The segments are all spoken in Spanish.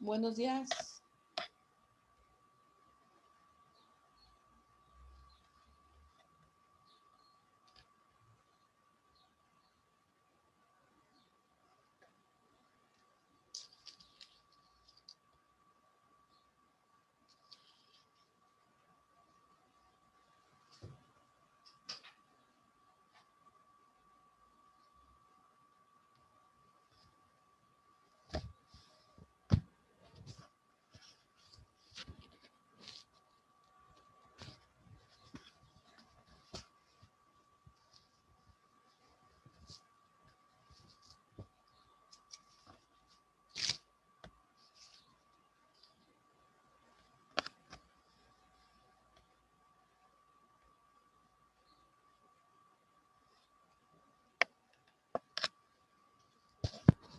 Buenos días.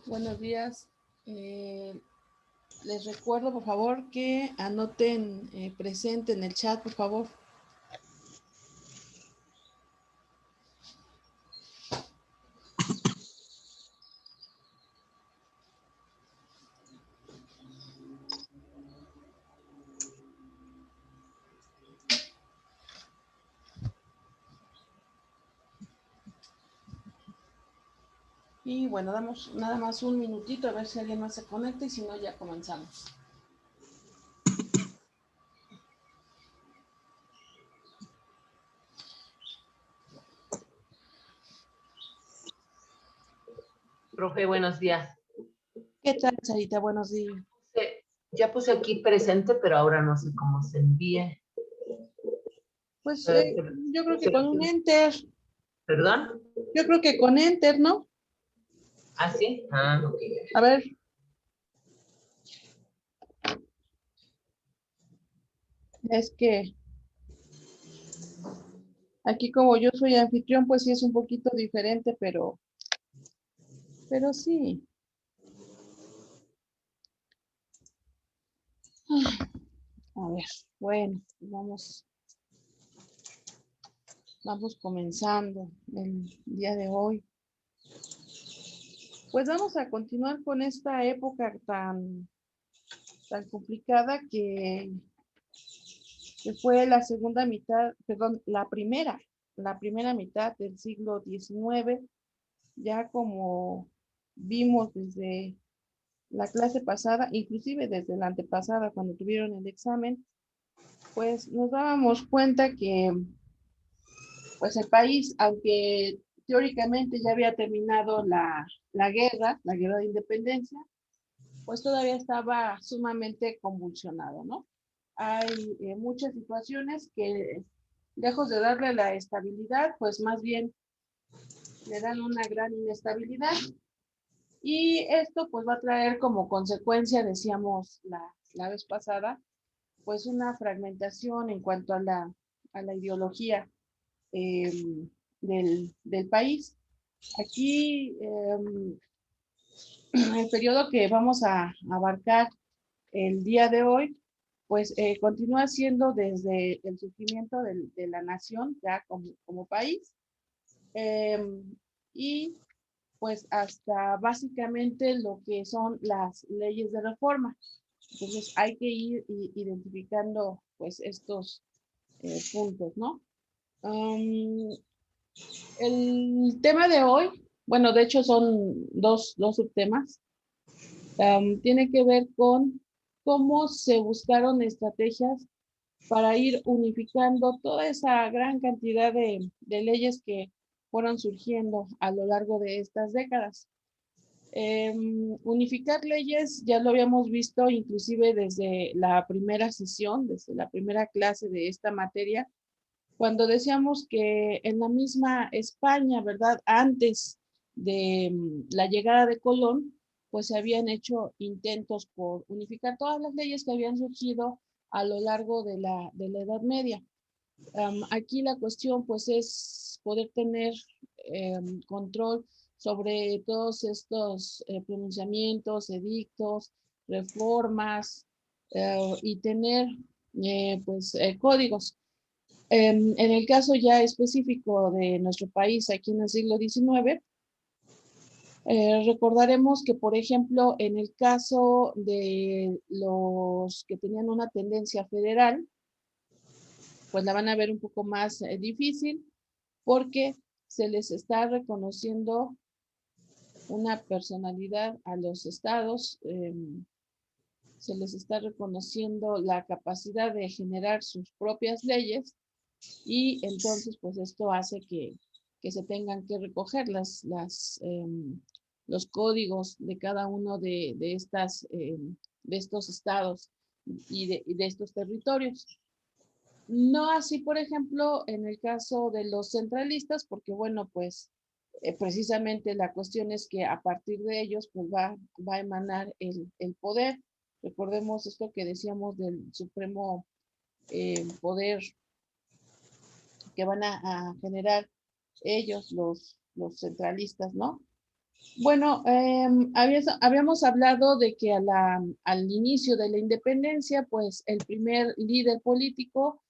Buenos días. Les recuerdo, por favor, que anoten presente en el chat, por favor. Y bueno, damos nada más un minutito a ver si alguien más se conecta y si no, ya comenzamos. Profe, buenos días. ¿Qué tal, Sarita? Buenos días. Ya puse aquí presente, pero ahora no sé cómo se envíe. Pues yo creo que con un enter. ¿Perdón? Yo creo que con enter, ¿no? ¿Ah, sí? Ah, ok. A ver. Es que aquí como yo soy anfitrión, pues sí es un poquito diferente, pero sí. A ver, bueno, vamos comenzando el día de hoy. Pues vamos a continuar con esta época tan complicada que fue la segunda mitad, perdón, la primera mitad del siglo XIX, ya como vimos desde la clase pasada, inclusive desde la antepasada, cuando tuvieron el examen, pues nos dábamos cuenta que pues el país, aunque teóricamente ya había terminado la guerra de independencia, pues todavía estaba sumamente convulsionado, ¿no? Hay muchas situaciones que, lejos de darle la estabilidad, pues más bien le dan una gran inestabilidad. Y esto pues va a traer como consecuencia, decíamos la vez pasada, pues una fragmentación en cuanto a la ideología del país. Aquí el periodo que vamos a abarcar el día de hoy, pues continúa siendo desde el surgimiento de la nación ya como país y pues hasta básicamente lo que son las leyes de reforma. Entonces hay que ir identificando pues estos puntos, ¿no? El tema de hoy, bueno, de hecho son dos subtemas, tiene que ver con cómo se buscaron estrategias para ir unificando toda esa gran cantidad de leyes que fueron surgiendo a lo largo de estas décadas. Unificar leyes ya lo habíamos visto inclusive desde la primera sesión, desde la primera clase de esta materia, cuando decíamos que en la misma España, ¿verdad? Antes de la llegada de Colón, pues se habían hecho intentos por unificar todas las leyes que habían surgido a lo largo de la Edad Media. Aquí la cuestión pues es poder tener control sobre todos estos pronunciamientos, edictos, reformas y tener códigos. En el caso ya específico de nuestro país, aquí en el siglo XIX, Recordaremos que, por ejemplo, en el caso de los que tenían una tendencia federal, pues la van a ver un poco más difícil porque se les está reconociendo una personalidad a los estados, se les está reconociendo la capacidad de generar sus propias leyes y entonces pues esto hace que se tengan que recoger los códigos de cada uno de estos estados y de estos territorios. No así, por ejemplo, en el caso de los centralistas, porque bueno, pues precisamente la cuestión es que a partir de ellos pues va a emanar el poder. Recordemos esto que decíamos del supremo poder que van a generar ellos, los centralistas, ¿no? Bueno, habíamos hablado de que al inicio de la independencia, pues el primer líder político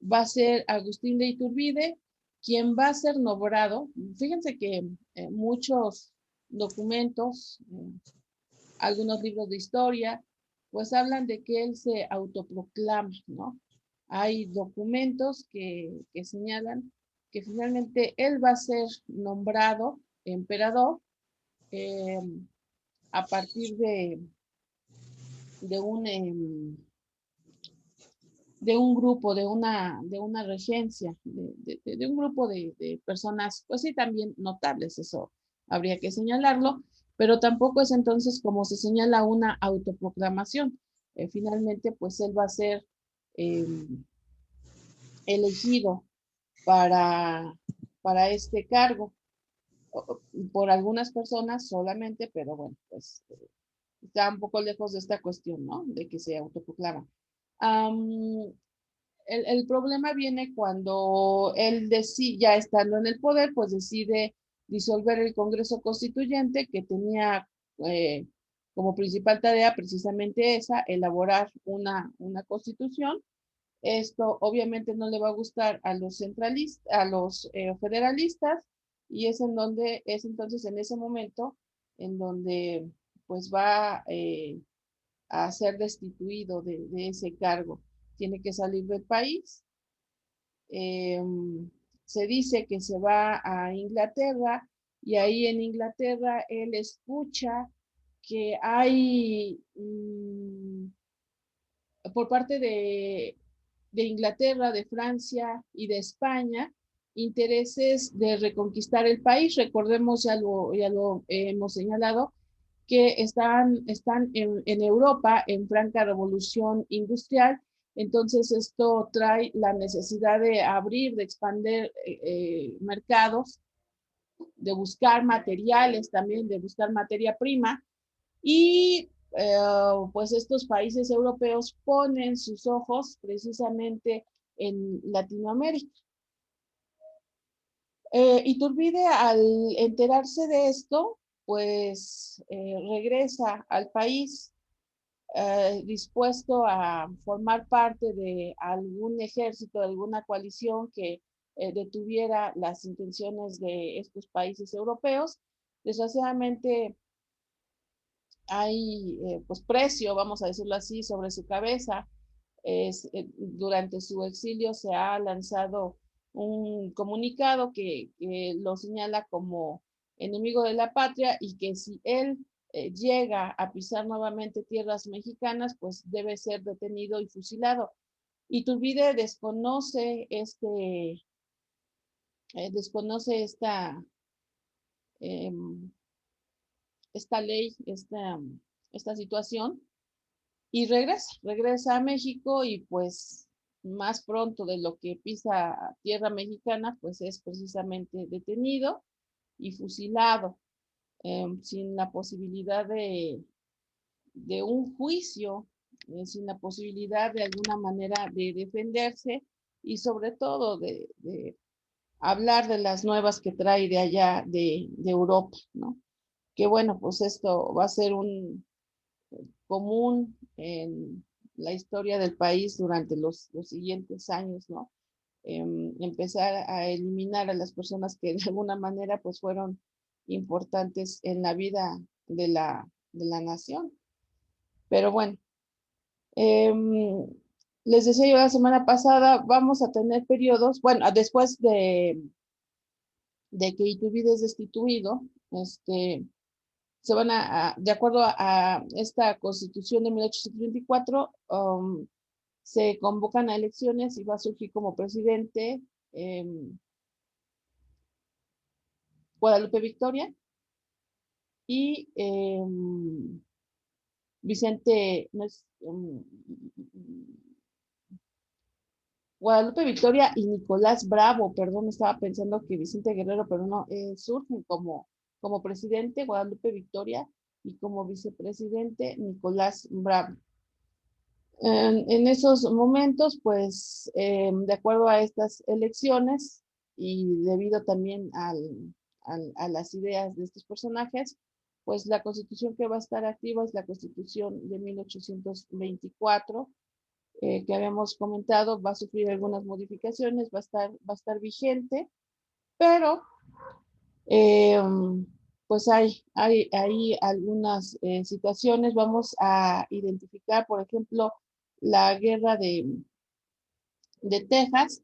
va a ser Agustín de Iturbide, quien va a ser nombrado. Fíjense que muchos documentos, algunos libros de historia, pues hablan de que él se autoproclama, ¿no? Hay documentos que señalan que finalmente él va a ser nombrado emperador eh, a partir de un, de un grupo, de una regencia, de un grupo de personas, pues sí, también notables, eso habría que señalarlo, pero tampoco es entonces como se señala una autoproclamación. Finalmente, pues él va a ser eh, elegido para, para este cargo por algunas personas solamente, pero bueno, pues está un poco lejos de esta cuestión, ¿no? De que se autoproclama. Um, el problema viene cuando él decide, ya estando en el poder, pues decide disolver el Congreso Constituyente que tenía como principal tarea precisamente esa, elaborar una constitución. Esto obviamente no le va a gustar a los centralistas, a los federalistas, y es entonces en ese momento en donde pues va a ser destituido de ese cargo. Tiene que salir del país. Eh, Se dice que se va a Inglaterra y ahí en Inglaterra él escucha que hay por parte de Inglaterra, de Francia y de España intereses de reconquistar el país. Recordemos, ya lo hemos señalado, que están en Europa en franca revolución industrial. Entonces esto trae la necesidad de abrir, de expandir mercados, de buscar materiales también, de buscar materia prima. Y pues estos países europeos ponen sus ojos precisamente en Latinoamérica. Iturbide, al enterarse de esto, pues regresa al país dispuesto a formar parte de algún ejército, de alguna coalición que detuviera las intenciones de estos países europeos. Desgraciadamente hay pues precio, vamos a decirlo así, sobre su cabeza. Durante su exilio se ha lanzado un comunicado que lo señala como enemigo de la patria y que si él llega a pisar nuevamente tierras mexicanas, pues debe ser detenido y fusilado. Iturbide desconoce eh, esta ley, esta situación y regresa a México y pues más pronto de lo que pisa tierra mexicana, pues es precisamente detenido y fusilado sin la posibilidad de un juicio, sin la posibilidad de alguna manera de defenderse y sobre todo de hablar de las nuevas que trae de allá de Europa, ¿no? Que bueno, pues esto va a ser un común en la historia del país durante los siguientes años, ¿no? Empezar a eliminar a las personas que de alguna manera pues fueron importantes en la vida de la nación. Pero bueno, les decía yo la semana pasada, vamos a tener periodos, bueno, después de que Iturbide es destituido, se van de acuerdo a esta constitución de 1824, se convocan a elecciones y va a surgir como presidente Guadalupe Victoria y Vicente, no es, Guadalupe Victoria y Nicolás Bravo, perdón, estaba pensando que Vicente Guerrero, pero no, surgen como presidente Guadalupe Victoria y como vicepresidente Nicolás Bravo. En esos momentos, pues, de acuerdo a estas elecciones y debido también a las ideas de estos personajes, pues la constitución que va a estar activa es la constitución de 1824, que habíamos comentado, va a sufrir algunas modificaciones, va a estar vigente, pero pues hay algunas situaciones. Vamos a identificar, por ejemplo, la guerra de Texas,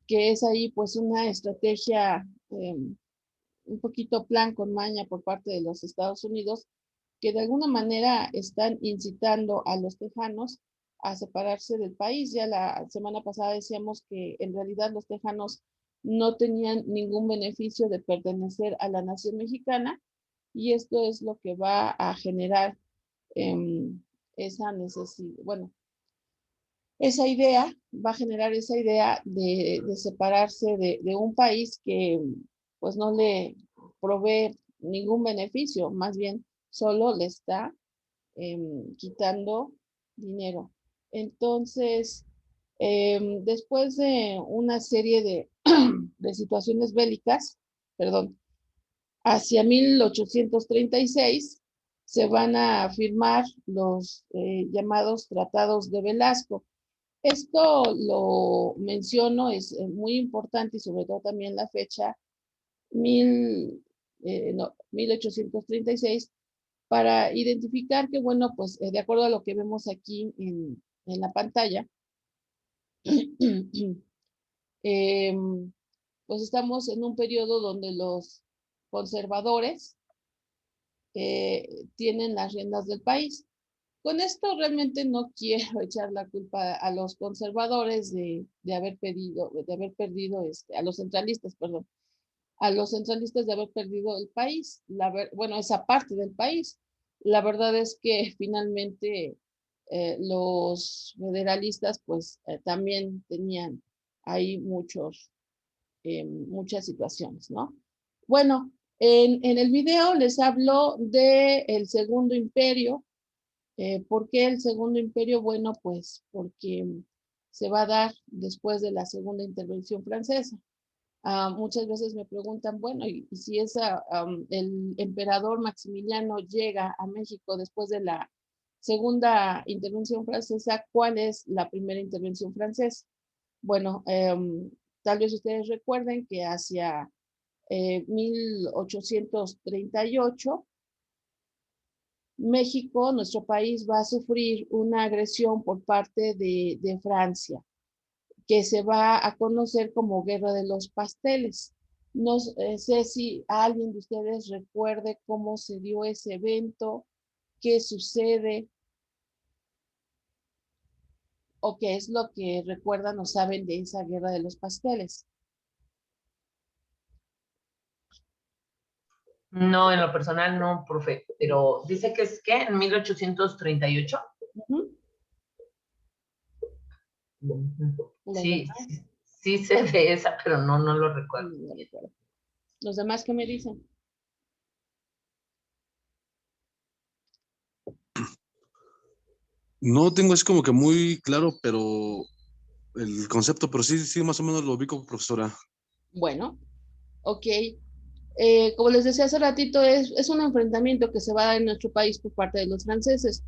que es ahí pues una estrategia, un poquito plan con maña por parte de los Estados Unidos, que de alguna manera están incitando a los tejanos a separarse del país. Ya la semana pasada decíamos que en realidad los tejanos no tenían ningún beneficio de pertenecer a la nación mexicana, y esto es lo que va a generar esa necesidad, bueno, esa idea, va a generar esa idea de separarse de un país que pues no le provee ningún beneficio, más bien solo le está quitando dinero. Entonces, después de una serie de situaciones bélicas, perdón, hacia 1836 se van a firmar los llamados tratados de Velasco. Esto lo menciono, es muy importante y sobre todo también la fecha 1836, para identificar que, bueno, pues de acuerdo a lo que vemos aquí en la pantalla, pues estamos en un periodo donde los conservadores tienen las riendas del país. Con esto realmente no quiero echar la culpa a los conservadores de haber perdido, a los centralistas, perdón, a los centralistas de haber perdido el país, bueno, esa parte del país. La verdad es que finalmente los federalistas pues también tenían ahí muchas situaciones, ¿no? Bueno, en el video les hablo del Segundo Imperio. ¿Por qué el Segundo Imperio? Bueno, pues porque se va a dar después de la Segunda Intervención Francesa. Muchas veces me preguntan, bueno, y si el emperador Maximiliano llega a México después de la Segunda Intervención Francesa, ¿cuál es la primera intervención francesa? Bueno, tal vez ustedes recuerden que hacia 1838, México, nuestro país, va a sufrir una agresión por parte de Francia, que se va a conocer como Guerra de los Pasteles. No sé si alguien de ustedes recuerde cómo se dio ese evento, qué sucede o qué es lo que recuerdan o saben de esa Guerra de los Pasteles. No, en lo personal no, profe, pero dice que es que en 1838. Uh-huh. Sí, sí sé de esa, pero no lo recuerdo. No recuerdo. ¿Los demás qué me dicen? No tengo así como que muy claro, pero el concepto, pero sí, más o menos lo ubico, profesora. Bueno, ok. Como les decía hace ratito, es un enfrentamiento que se va a dar en nuestro país por parte de los franceses.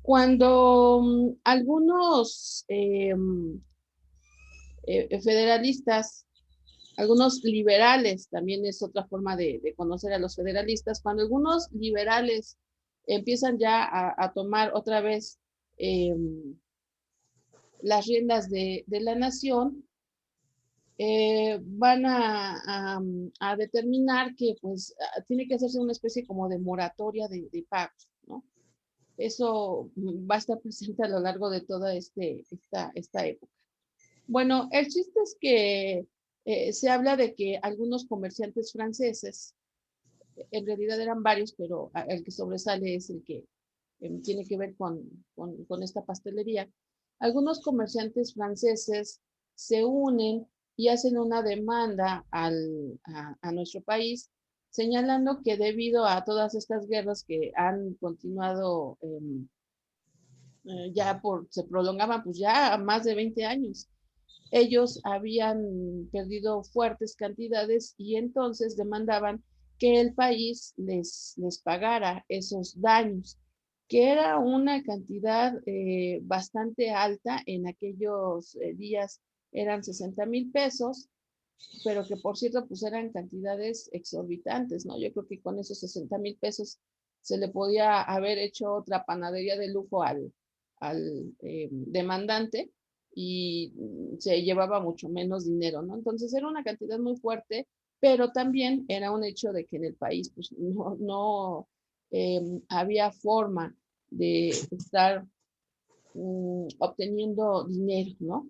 Cuando algunos federalistas algunos liberales, también es otra forma de conocer a los federalistas, cuando algunos liberales empiezan ya a tomar otra vez las riendas de la nación, van a determinar que pues tiene que hacerse una especie como de moratoria de pagos, ¿no? Eso va a estar presente a lo largo de toda esta época. Bueno, el chiste es que se habla de que algunos comerciantes franceses, en realidad eran varios, pero el que sobresale es el que tiene que ver con esta pastelería. Algunos comerciantes franceses se unen y hacen una demanda a nuestro país, señalando que debido a todas estas guerras que han continuado se prolongaban pues ya a más de 20 años, ellos habían perdido fuertes cantidades y entonces demandaban que el país les pagara esos daños, que era una cantidad bastante alta. En aquellos días eran 60,000 pesos, pero que por cierto pues eran cantidades exorbitantes, ¿no? Yo creo que con esos 60,000 pesos se le podía haber hecho otra panadería de lujo al demandante y se llevaba mucho menos dinero, ¿no? Entonces era una cantidad muy fuerte, pero también era un hecho de que en el país pues no había forma de estar obteniendo dinero, ¿no?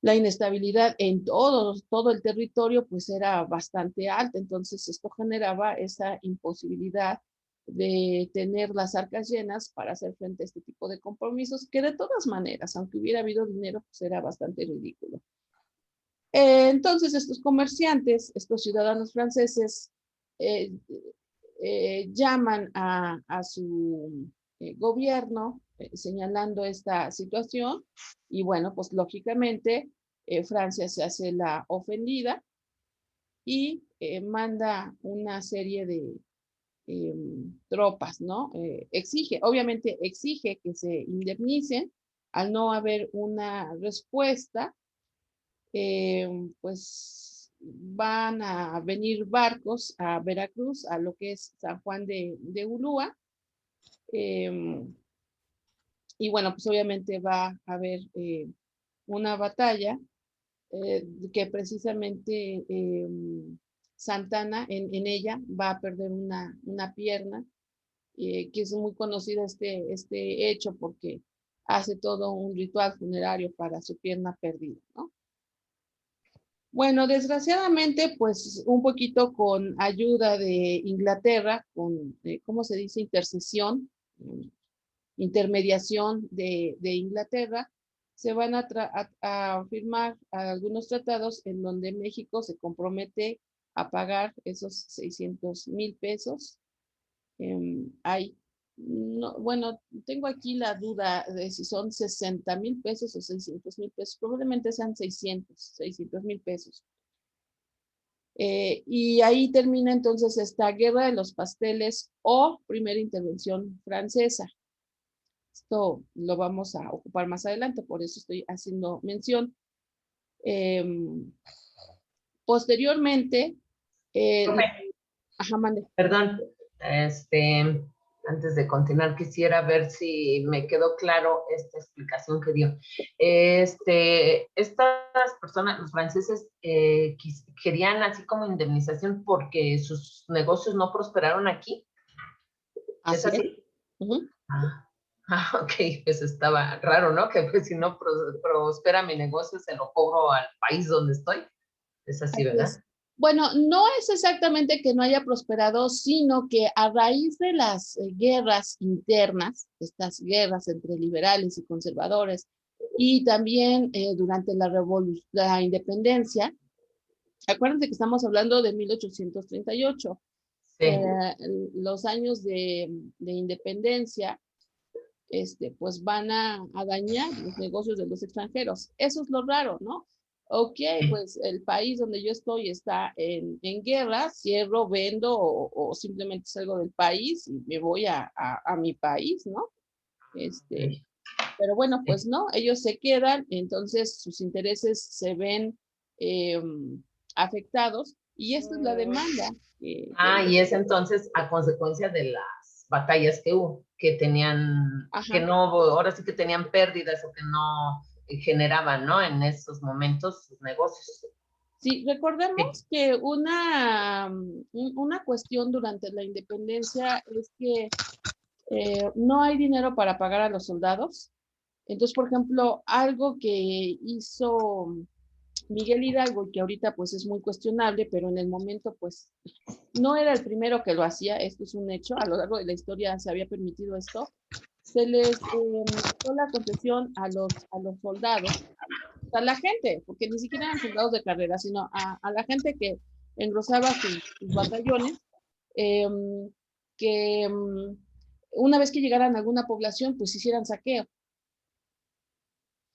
La inestabilidad en todo el territorio pues era bastante alta, entonces esto generaba esa imposibilidad de tener las arcas llenas para hacer frente a este tipo de compromisos, que de todas maneras, aunque hubiera habido dinero, pues era bastante ridículo. Entonces estos comerciantes, estos ciudadanos franceses, eh, llaman a su gobierno señalando esta situación y bueno, pues lógicamente Francia se hace la ofendida y manda una serie de tropas, ¿no? Obviamente exige que se indemnicen al no haber una respuesta. Pues van a venir barcos a Veracruz, a lo que es San Juan de Ulúa. Y bueno, pues obviamente va a haber una batalla que precisamente Santana en ella va a perder una pierna, que es muy conocido este hecho porque hace todo un ritual funerario para su pierna perdida, ¿no? Bueno, desgraciadamente, pues un poquito con ayuda de Inglaterra, con, ¿cómo se dice? Intercesión, intermediación de Inglaterra, se van a firmar algunos tratados en donde México se compromete a pagar esos 600,000 pesos. Hay, no, bueno, tengo aquí la duda de si son 60,000 pesos o 600,000 pesos, probablemente sean 600,000 pesos. Y ahí termina entonces esta guerra de los pasteles o primera intervención francesa. Esto lo vamos a ocupar más adelante, por eso estoy haciendo mención. Posteriormente, mande. Perdón, antes de continuar, quisiera ver si me quedó claro esta explicación que dio. Estas personas, los franceses, querían así como indemnización porque sus negocios no prosperaron aquí. ¿Es así? Ok, pues estaba raro, ¿no? Que pues si no prospera mi negocio, se lo cobro al país donde estoy. Es así, ¿verdad? Bueno, no es exactamente que no haya prosperado, sino que a raíz de las guerras internas, estas guerras entre liberales y conservadores, y también durante la independencia, acuérdense que estamos hablando de 1838, Sí. los años de independencia, pues van a dañar los negocios de los extranjeros. Eso es lo raro, ¿no? Ok, pues el país donde yo estoy está en guerra, cierro, vendo o simplemente salgo del país y me voy a mi país, ¿no? Pero bueno, pues no, ellos se quedan, entonces sus intereses se ven afectados, y esta es la demanda. Y es entonces a consecuencia de las batallas que hubo, que tenían, que Ajá. no, ahora sí que tenían pérdidas o que no generaban, ¿no? En esos momentos sus negocios. Sí, recordemos que una cuestión durante la independencia es que no hay dinero para pagar a los soldados. Entonces, por ejemplo, algo que hizo Miguel Hidalgo, que ahorita pues es muy cuestionable, pero en el momento pues no era el primero que lo hacía, esto es un hecho, a lo largo de la historia se había permitido esto, se les dio la concesión a los soldados, a la gente, porque ni siquiera eran soldados de carrera, sino a la gente que engrosaba sus batallones, eh, que una vez que llegaran a alguna población, pues hicieran saqueo.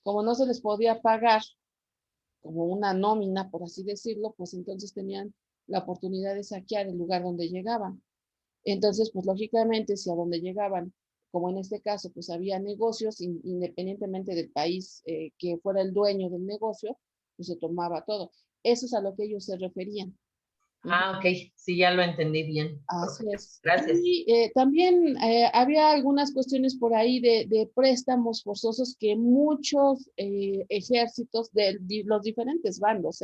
Como no se les podía pagar como una nómina, por así decirlo, pues entonces tenían la oportunidad de saquear el lugar donde llegaban. Entonces, pues lógicamente, si a donde llegaban, como en este caso, pues había negocios, independientemente del país que fuera el dueño del negocio, pues se tomaba todo. Eso es a lo que ellos se referían. Ok, sí, ya lo entendí bien. Así es. Gracias. Y también había algunas cuestiones por ahí de préstamos forzosos que muchos ejércitos de los diferentes bandos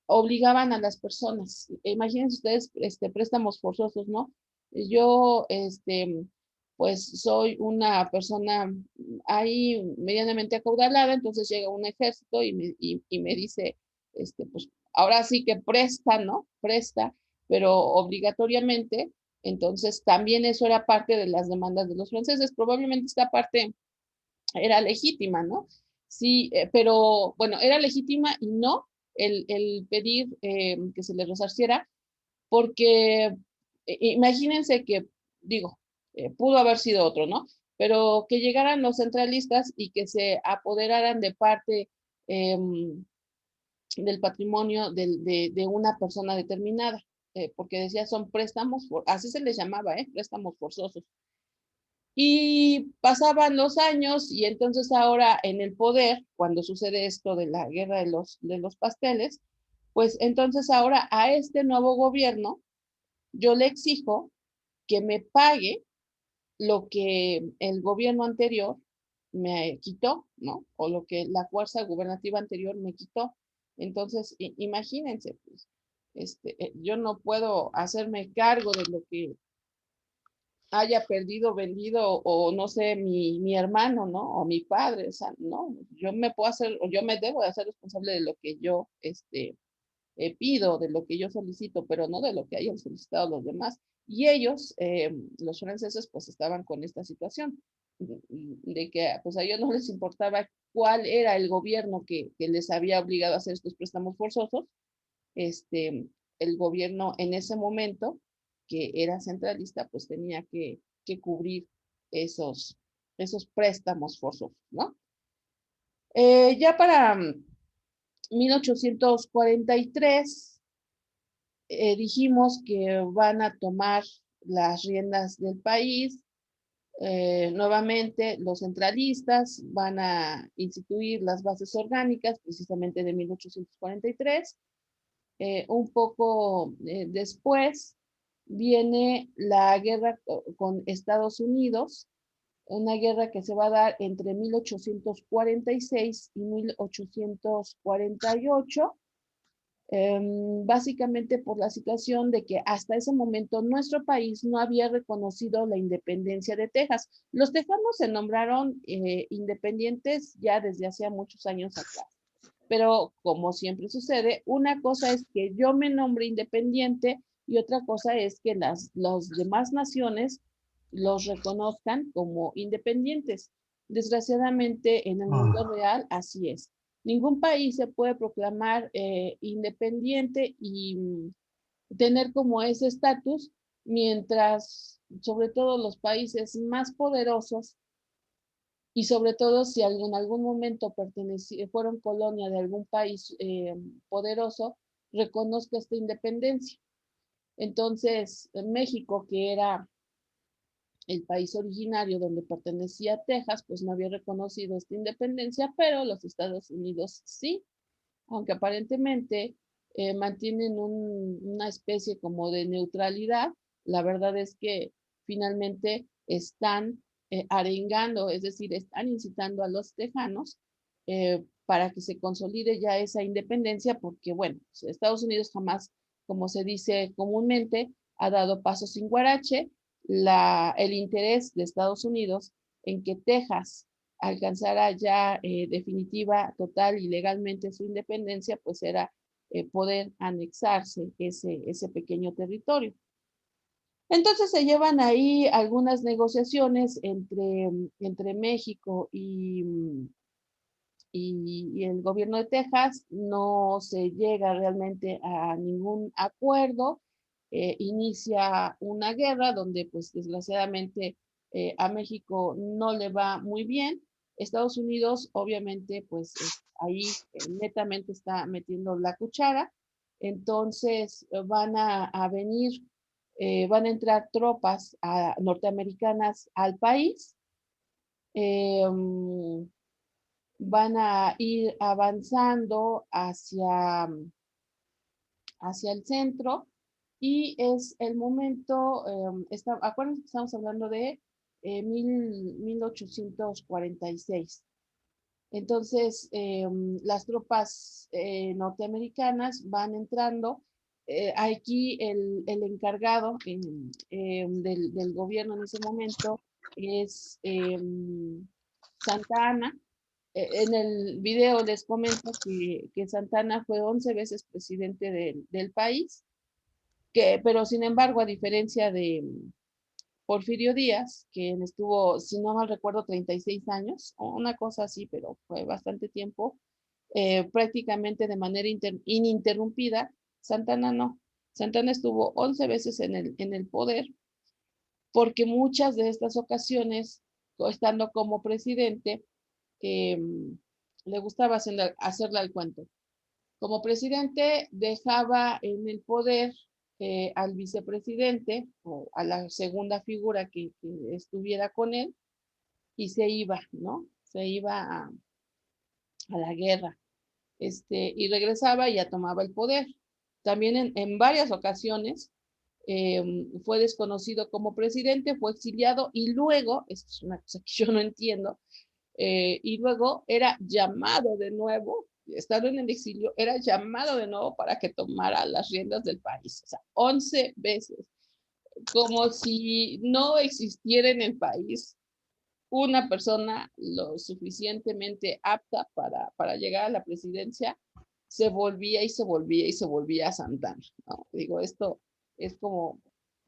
obligaban a las personas. Imagínense ustedes préstamos forzosos, ¿no? Yo, pues soy una persona ahí medianamente acaudalada, entonces llega un ejército y me dice, pues ahora sí que presta, ¿no? Presta, pero obligatoriamente. Entonces, también eso era parte de las demandas de los franceses. Probablemente esta parte era legítima, ¿no? Sí, pero bueno, era legítima y no el pedir que se le resarciera, porque imagínense que, digo, pudo haber sido otro, ¿no? Pero que llegaran los centralistas y que se apoderaran de parte del patrimonio de una persona determinada, porque decía son préstamos, así se les llamaba, préstamos forzosos. Y pasaban los años y entonces ahora en el poder, cuando sucede esto de la guerra de los pasteles, pues entonces ahora a este nuevo gobierno yo le exijo que me pague lo que el gobierno anterior me quitó, ¿no? O lo que la fuerza gubernativa anterior me quitó. Entonces, imagínense, pues, yo no puedo hacerme cargo de lo que haya perdido, vendido, o no sé, mi hermano, ¿no? O mi padre, o sea, no, yo me puedo hacer, o yo me debo de hacer responsable de lo que yo, pido, de lo que yo solicito, pero no de lo que hayan solicitado los demás. Y ellos, los franceses, pues estaban con esta situación, de que pues a ellos no les importaba cuál era el gobierno que les había obligado a hacer estos préstamos forzosos, el gobierno en ese momento, que era centralista, pues tenía que cubrir esos préstamos forzosos, ¿no? Ya para 1843, dijimos que van a tomar las riendas del país. Nuevamente, los centralistas van a instituir las bases orgánicas, precisamente de 1843. Un poco después viene la guerra con Estados Unidos, una guerra que se va a dar entre 1846 y 1848, básicamente por la situación de que hasta ese momento nuestro país no había reconocido la independencia de Texas. Los tejanos se nombraron independientes ya desde hacía muchos años atrás. Pero como siempre sucede, una cosa es que yo me nombre independiente y otra cosa es que las demás naciones los reconozcan como independientes. Desgraciadamente, en el mundo real, así es. Ningún país se puede proclamar independiente y tener como ese estatus, mientras, sobre todo, los países más poderosos y sobre todo si en algún momento fueron colonia de algún país poderoso, reconozca esta independencia. Entonces, en México, que era el país originario donde pertenecía Texas, pues no había reconocido esta independencia, pero los Estados Unidos sí. aunque aparentemente mantienen una especie como de neutralidad, la verdad es que finalmente están arengando, es decir, están incitando a los tejanos para que se consolide ya esa independencia, porque bueno, Estados Unidos jamás, como se dice comúnmente, ha dado paso sin guarache. El interés de Estados Unidos en que Texas alcanzara ya definitiva, total y legalmente su independencia, pues era poder anexarse ese pequeño territorio. Entonces se llevan ahí algunas negociaciones entre México y el gobierno de Texas. No se llega realmente a ningún acuerdo. Inicia una guerra donde pues desgraciadamente a México no le va muy bien. Estados Unidos obviamente pues ahí netamente está metiendo la cuchara. Entonces van a entrar tropas norteamericanas al país. Van a ir avanzando hacia el centro y es el momento, acuérdense que estamos hablando de 1846. Entonces, las tropas norteamericanas van entrando. Aquí el encargado del gobierno en ese momento es Santa Anna. En el video les comento que Santana fue 11 veces presidente del país, pero sin embargo, a diferencia de Porfirio Díaz, quien estuvo, si no mal recuerdo, 36 años, o una cosa así, pero fue bastante tiempo, prácticamente de manera ininterrumpida. Santana no. Santana estuvo 11 veces en el poder, porque muchas de estas ocasiones, estando como presidente, eh, le gustaba hacerle al cuento. Como presidente dejaba en el poder al vicepresidente o a la segunda figura que estuviera con él y se iba, ¿no? Se iba a la guerra y regresaba y ya tomaba el poder. También en varias ocasiones fue desconocido como presidente, fue exiliado y luego, esto es una cosa que yo no entiendo, y luego era llamado de nuevo, estando en el exilio, era llamado de nuevo para que tomara las riendas del país. O sea, 11 veces, como si no existiera en el país una persona lo suficientemente apta para llegar a la presidencia. Se volvía y se volvía y se volvía a Santana, ¿no? Digo, esto es como,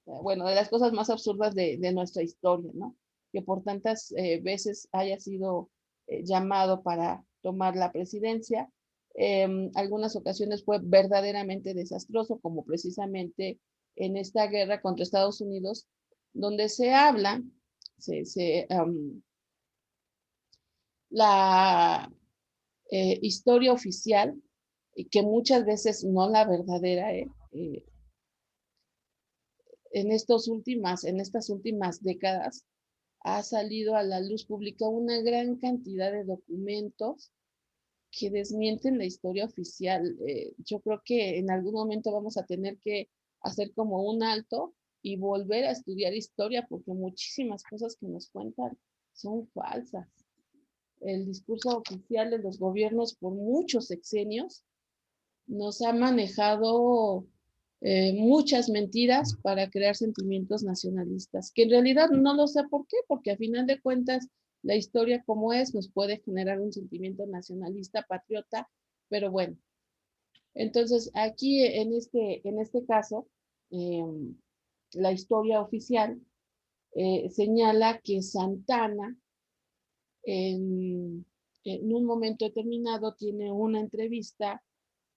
bueno, de las cosas más absurdas de nuestra historia, ¿no? Que por tantas veces haya sido llamado para tomar la presidencia. Algunas ocasiones fue verdaderamente desastroso, como precisamente en esta guerra contra Estados Unidos, donde se habla, la historia oficial, que muchas veces no la verdadera, en estas últimas décadas ha salido a la luz pública una gran cantidad de documentos que desmienten la historia oficial. Yo creo que en algún momento vamos a tener que hacer como un alto y volver a estudiar historia, porque muchísimas cosas que nos cuentan son falsas. El discurso oficial de los gobiernos por muchos sexenios nos ha manejado muchas mentiras para crear sentimientos nacionalistas, que en realidad no lo sé por qué, porque a final de cuentas la historia como es nos puede generar un sentimiento nacionalista, patriota, pero bueno. Entonces aquí en este caso, eh, la historia oficial señala que Santana en un momento determinado tiene una entrevista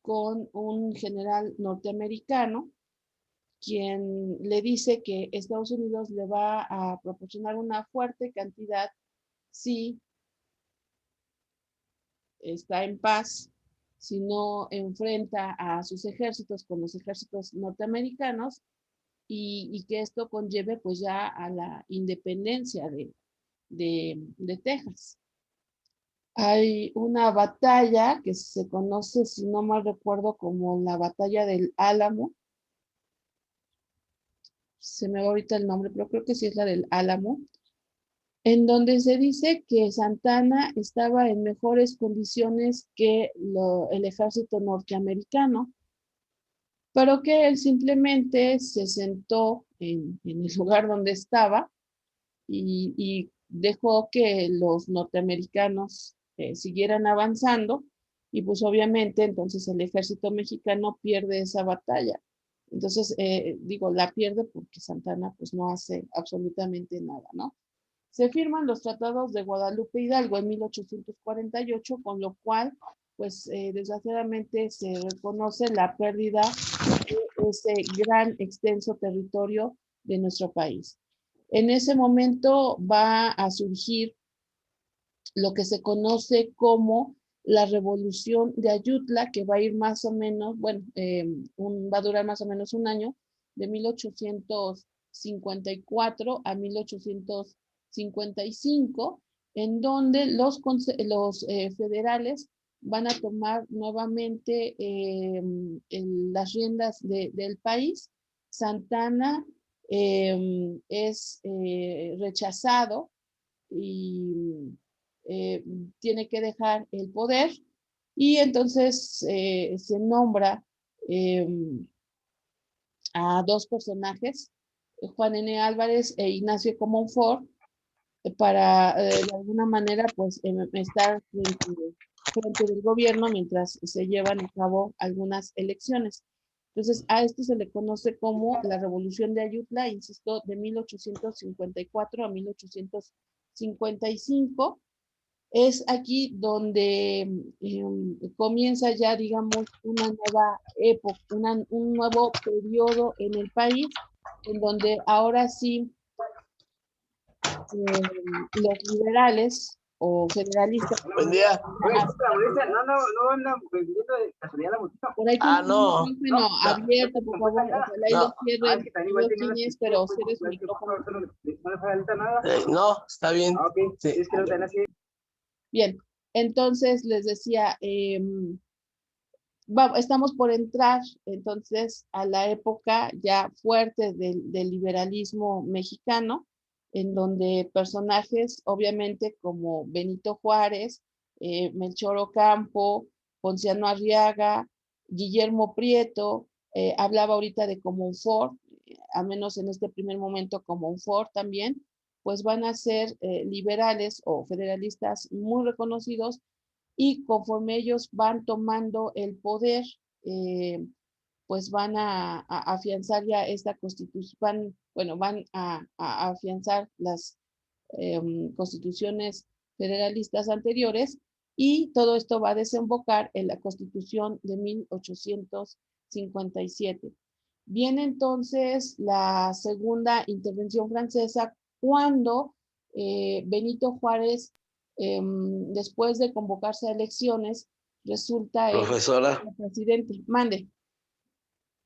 con un general norteamericano, quien le dice que Estados Unidos le va a proporcionar una fuerte cantidad si está en paz, si no enfrenta a sus ejércitos con los ejércitos norteamericanos y que esto conlleve pues ya a la independencia de Texas. Hay una batalla que se conoce, si no mal recuerdo, como la batalla del Álamo. Se me va ahorita el nombre, pero creo que sí es la del Álamo, en donde se dice que Santana estaba en mejores condiciones que el ejército norteamericano, pero que él simplemente se sentó en el lugar donde estaba y dejó que los norteamericanos siguieran avanzando y pues obviamente entonces el ejército mexicano pierde esa batalla. Entonces, digo, la pierde porque Santana pues no hace absolutamente nada, ¿no? Se firman los tratados de Guadalupe Hidalgo en 1848, con lo cual, pues desgraciadamente se reconoce la pérdida de ese gran extenso territorio de nuestro país. En ese momento va a surgir lo que se conoce como la revolución de Ayutla, que va a ir más o menos, bueno, va a durar más o menos un año, de 1854 a 1855, en donde los federales van a tomar nuevamente las riendas del país. Santana es rechazado y eh, tiene que dejar el poder y entonces se nombra eh, a dos personajes, Juan N. Álvarez e Ignacio Comonfort, para de alguna manera pues estar frente del gobierno mientras se llevan a cabo algunas elecciones. Entonces, a esto se le conoce como la Revolución de Ayutla, insisto, de 1854 a 1855. Es aquí donde comienza ya, digamos, una nueva época, un nuevo periodo en el país, en donde ahora sí los liberales o federalistas. Buen día. Por ahí Ah, con un no. micrófono abierto, por favor, ojalá y No. lo cierren, los tienes, pero cierres su micrófono. No, está bien. Sí. Bien, entonces les decía, estamos por entrar entonces a la época ya fuerte del liberalismo mexicano, en donde personajes obviamente como Benito Juárez, Melchor Ocampo, Ponciano Arriaga, Guillermo Prieto, hablaba ahorita de Comonfort, a menos en este primer momento Comonfort también, pues van a ser liberales o federalistas muy reconocidos y conforme ellos van tomando el poder, eh, pues van a afianzar ya esta constitución, bueno, van a afianzar las constituciones federalistas anteriores y todo esto va a desembocar en la constitución de 1857. Viene entonces la segunda intervención francesa cuando Benito Juárez, después de convocarse a elecciones, resulta el Profesora, presidente. Mande,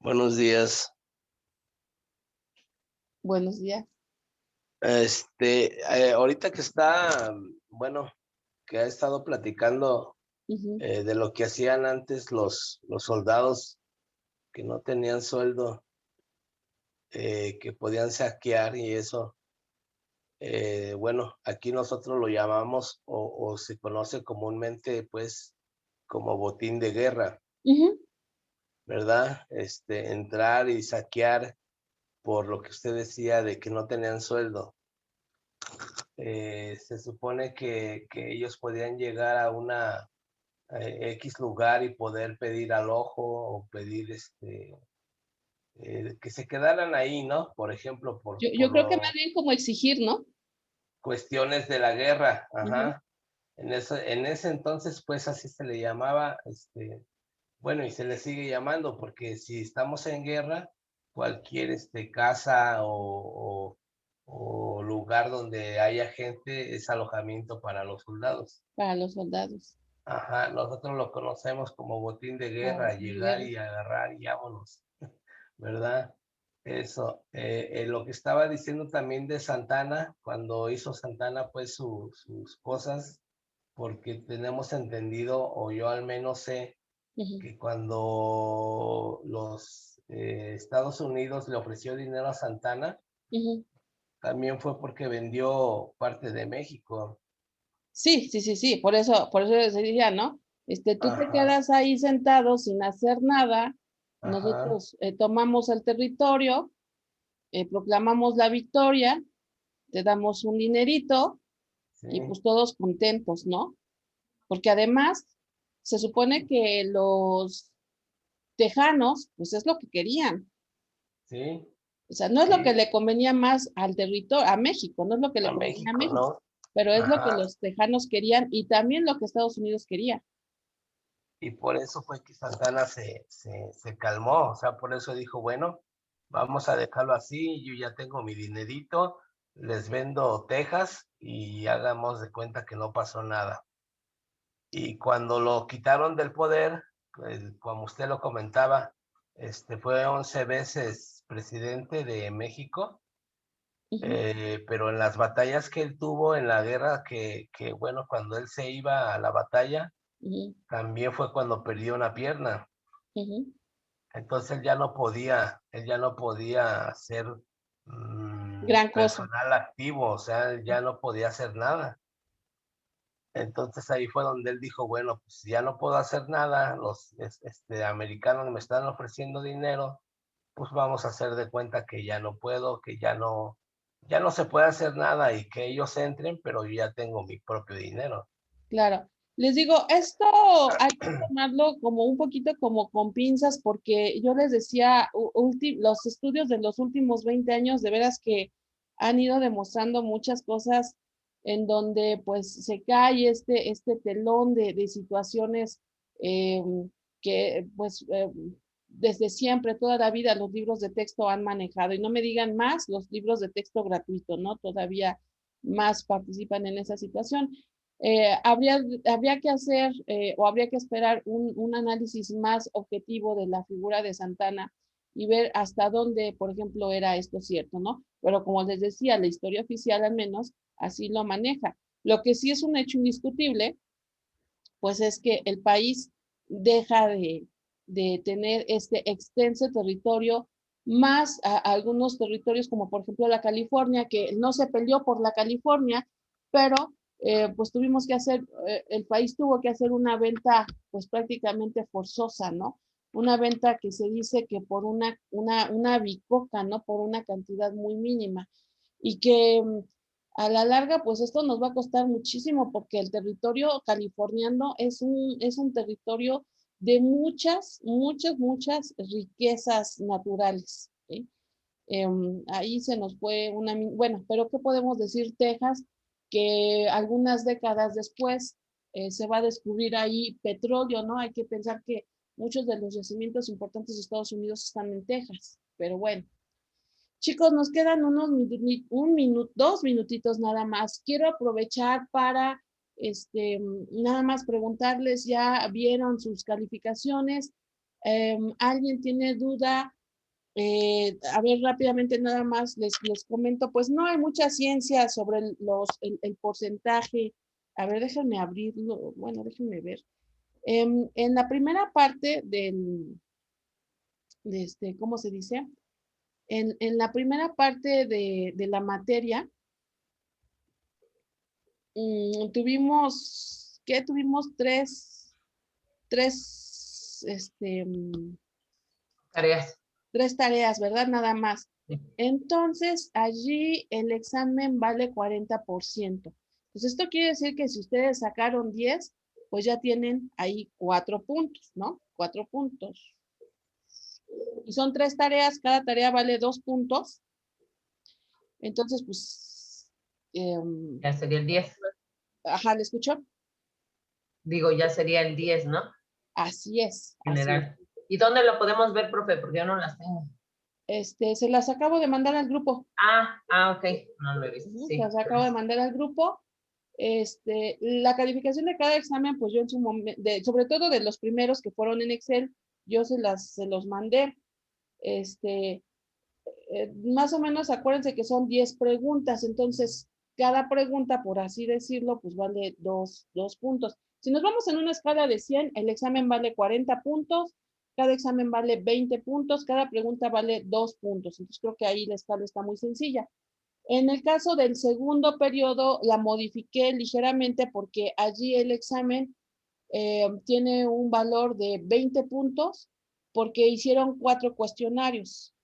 buenos días. buenos días. Ahorita que está, bueno, que ha estado platicando Ujú. de lo que hacían antes los soldados que no tenían sueldo, que podían saquear y eso. Bueno, aquí nosotros lo llamamos o se conoce comúnmente pues como botín de guerra, Ujú. ¿verdad? Entrar y saquear por lo que usted decía de que no tenían sueldo. Se supone que ellos podían llegar a una X lugar y poder pedir alojo o pedir que se quedaran ahí, ¿no? Por ejemplo, Yo creo que más bien como exigir, ¿no? cuestiones de la guerra, Ujú. ajá. En ese entonces, pues así se le llamaba, bueno, y se le sigue llamando, porque si estamos en guerra, cualquier casa o lugar donde haya gente es alojamiento para los soldados. Para los soldados. Ajá, nosotros lo conocemos como botín de guerra, De llegar guerra. y agarrar y vámonos, ¿verdad? Eso, lo que estaba diciendo también de Santana, cuando hizo Santana pues sus cosas, porque tenemos entendido, o yo al menos sé, Ujú, que cuando los Estados Unidos le ofreció dinero a Santana, ujú. también fue porque vendió parte de México. Sí, sí, sí, sí, por eso les decía, ¿no? Tú te Ajá, quedas ahí sentado sin hacer nada, ajá, nosotros tomamos el territorio, proclamamos la victoria, te damos un dinerito sí, y pues todos contentos, ¿no? Porque además se supone que los tejanos, pues es lo que querían. sí, O sea, no es lo que sí, le convenía más al territorio, a México, no es lo que le a convenía a México, México, ¿no? pero es lo que Ajá, los tejanos querían y también lo que Estados Unidos quería. y por eso fue que Santana se calmó, o sea, por eso dijo, bueno, vamos a dejarlo así, yo ya tengo mi dinerito, les vendo Texas y hagamos de cuenta que no pasó nada. Y cuando lo quitaron del poder, como usted lo comentaba, fue 11 veces presidente de México, Ujú, pero en las batallas que él tuvo, en la guerra, bueno, cuando él se iba a la batalla, ujú, también fue cuando perdió una pierna. ujú. Entonces él ya no podía ser Gran cosa. personal activo, o sea, él ya no podía hacer nada. Entonces ahí fue donde él dijo, bueno, pues ya no puedo hacer nada, los americanos me están ofreciendo dinero, pues vamos a hacer de cuenta que ya no puedo, que ya no se puede hacer nada y que ellos entren, pero yo ya tengo mi propio dinero. Claro. Les digo, esto hay que tomarlo como un poquito como con pinzas, porque yo les decía, los estudios de los últimos 20 años, de veras que han ido demostrando muchas cosas en donde pues se cae este telón de situaciones eh, que pues desde siempre, toda la vida, los libros de texto han manejado. Y no me digan más los libros de texto gratuito, ¿no? Todavía más participan en esa situación. Habría que hacer o habría que esperar un análisis más objetivo de la figura de Santana y ver hasta dónde, por ejemplo, era esto cierto, ¿no? Pero como les decía, la historia oficial al menos así lo maneja. Lo que sí es un hecho indiscutible, pues es que el país deja de tener este extenso territorio, más algunos territorios como por ejemplo la California, que no se peleó por la California, pero pues tuvimos que hacer, el país tuvo que hacer una venta pues prácticamente forzosa, ¿no? Una venta que se dice que por una bicoca, ¿no? Por una cantidad muy mínima. Y que a la larga, pues esto nos va a costar muchísimo porque el territorio californiano es un territorio de muchas, muchas, muchas riquezas naturales. ¿Sí? Ahí se nos fue bueno, pero ¿qué podemos decir? Texas, que algunas décadas después se va a descubrir ahí petróleo, ¿no? Hay que pensar que muchos de los yacimientos importantes de Estados Unidos están en Texas, pero bueno. Chicos, nos quedan un minuto, 2 minutitos nada más. Quiero aprovechar para, nada más preguntarles, ¿ya vieron sus calificaciones? ¿Alguien tiene duda? A ver, rápidamente nada más les comento, pues no hay mucha ciencia sobre el porcentaje. A ver, déjenme abrirlo, bueno, déjenme ver. En la primera parte ¿cómo se dice? En la primera parte de la materia, ¿qué? Tuvimos tres, tareas. tres tareas, ¿verdad? Nada más. Sí. Entonces, allí el examen vale 40%. Pues esto quiere decir que si ustedes sacaron 10, pues ya tienen ahí 4 puntos, ¿no? 4 puntos. Y son 3 tareas, cada tarea vale 2 puntos. Entonces, pues, Ya sería el 10. ajá, ¿le escuchó? Digo, ya sería el 10, ¿no? Así es, así es. General. ¿Y dónde lo podemos ver, profe? Porque yo no las tengo. Se las acabo de mandar al grupo. Ok. No lo he visto. Se Sí. las acabo de mandar al grupo. La calificación de cada examen, pues yo en su momento, sobre todo de los primeros que fueron en Excel, yo se los mandé. Más o menos acuérdense que son 10 preguntas, entonces cada pregunta, por así decirlo, pues vale dos puntos. Si nos vamos en una escala de 100, el examen vale 40 puntos, cada examen vale 20 puntos, cada pregunta vale 2 puntos. Entonces creo que ahí la escala está muy sencilla. En el caso del segundo periodo, la modifiqué ligeramente porque allí el examen tiene un valor de 20 puntos porque hicieron 4 cuestionarios.